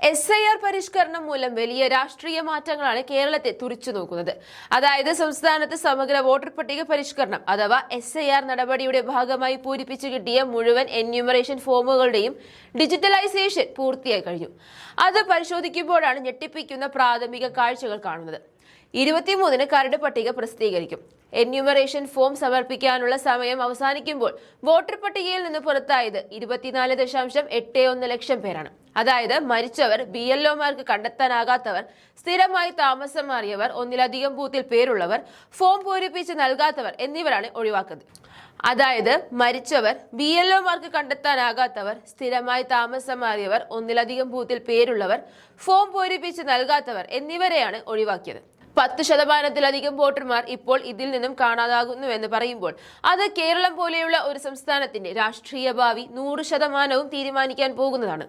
SIR പരിഷ്കരണം മൂലം വലിയ രാഷ്ട്രീയ മാറ്റങ്ങളാണ് കേരളത്തെ തുറിച്ചുനോക്കുന്നത്. അതായത് സംസ്ഥാനത്ത് സമഗ്ര വോട്ടർ പട്ടിക പരിഷ്കരണം അഥവാ SIR നടപടിയുടെ ഭാഗമായി പൂരിപ്പിച്ചു കിട്ടിയ മുഴുവൻ എന്യൂമറേഷൻ ഫോമുകളുടെയും ഡിജിറ്റലൈസേഷൻ പൂർത്തിയായി കഴിഞ്ഞു. അത് പരിശോധിക്കുമ്പോഴാണ് ഞെട്ടിപ്പിക്കുന്ന പ്രാഥമിക കാഴ്ചകൾ കാണുന്നത്. 23-ന് കരട് പട്ടിക പ്രസിദ്ധീകരിക്കും. എന്യൂമറേഷൻ ഫോം സമർപ്പിക്കാനുള്ള സമയം അവസാനിക്കുമ്പോൾ വോട്ടർ പട്ടികയിൽ നിന്ന് പുറത്തായത് 24.81 ലക്ഷം പേരാണ്. അതായത് മരിച്ചവർ, BLOമാർക്ക് കണ്ടെത്താനാകാത്തവർ, സ്ഥിരമായി താമസം മാറിയവർ, ഒന്നിലധികം ബൂത്തിൽ പേരുള്ളവർ, ഫോം പൂരിപ്പിച്ച് നൽകാത്തവർ എന്നിവരാണ് ഒഴിവാക്കുന്നത്. അതായത് മരിച്ചവർ, BLOമാർക്ക് കണ്ടെത്താനാകാത്തവർ, സ്ഥിരമായി താമസം മാറിയവർ, ഒന്നിലധികം ബൂത്തിൽ പേരുള്ളവർ, ഫോം പൂരിപ്പിച്ച് നൽകാത്തവർ എന്നിവരെയാണ് ഒഴിവാക്കിയത്. 10% വോട്ടർമാർ ഇപ്പോൾ ഇതിൽ നിന്നും കാണാതാകുന്നുവെന്ന് പറയുമ്പോൾ അത് കേരളം പോലെയുള്ള ഒരു സംസ്ഥാനത്തിന്റെ രാഷ്ട്രീയ ഭാവി 100% തീരുമാനിക്കാൻ പോകുന്നതാണ്.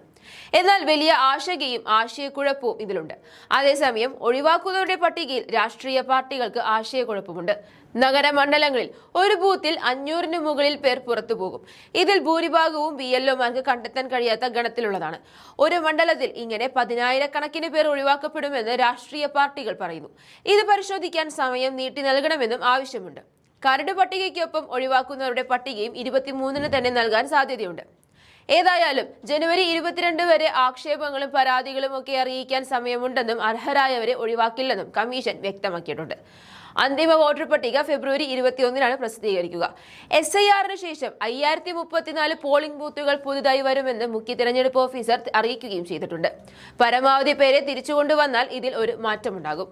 എന്നാൽ വലിയ ആശങ്കയും ആശയക്കുഴപ്പവും ഇതിലുണ്ട്. അതേസമയം ഒഴിവാക്കുന്നവരുടെ പട്ടികയിൽ രാഷ്ട്രീയ പാർട്ടികൾക്ക് ആശയക്കുഴപ്പമുണ്ട്. നഗരമണ്ഡലങ്ങളിൽ ഒരു ബൂത്തിൽ 500-ന് മുകളിൽ പേർ പുറത്തു പോകും. ഇതിൽ ഭൂരിഭാഗവും BLOമാർക്ക് കണ്ടെത്താൻ കഴിയാത്ത ഗണത്തിലുള്ളതാണ്. ഒരു മണ്ഡലത്തിൽ ഇങ്ങനെ 10,000-കണക്കിന് പേർ ഒഴിവാക്കപ്പെടുമെന്ന് രാഷ്ട്രീയ പാർട്ടികൾ പറയുന്നു. ഇത് പരിശോധിക്കാൻ സമയം നീട്ടി നൽകണമെന്നും ആവശ്യമുണ്ട്. കരട് പട്ടികയ്ക്കൊപ്പം ഒഴിവാക്കുന്നവരുടെ പട്ടികയും 23-ന് തന്നെ നൽകാൻ സാധ്യതയുണ്ട്. ഏതായാലും ജനുവരി 22 വരെ ആക്ഷേപങ്ങളും പരാതികളും ഒക്കെ അറിയിക്കാൻ സമയമുണ്ടെന്നും അർഹരായവരെ ഒഴിവാക്കില്ലെന്നും കമ്മീഷൻ വ്യക്തമാക്കിയിട്ടുണ്ട്. അന്തിമ വോട്ടർ പട്ടിക ഫെബ്രുവരി 21-നാണ് പ്രസിദ്ധീകരിക്കുക. SIR-ന് ശേഷം 5034 പോളിംഗ് ബൂത്തുകൾ പുതുതായി വരുമെന്ന് മുഖ്യ തിരഞ്ഞെടുപ്പ് ഓഫീസർ അറിയിക്കുകയും ചെയ്തിട്ടുണ്ട്. പരമാവധി പേരെ തിരിച്ചുകൊണ്ടുവന്നാൽ ഇതിൽ ഒരു മാറ്റമുണ്ടാകും.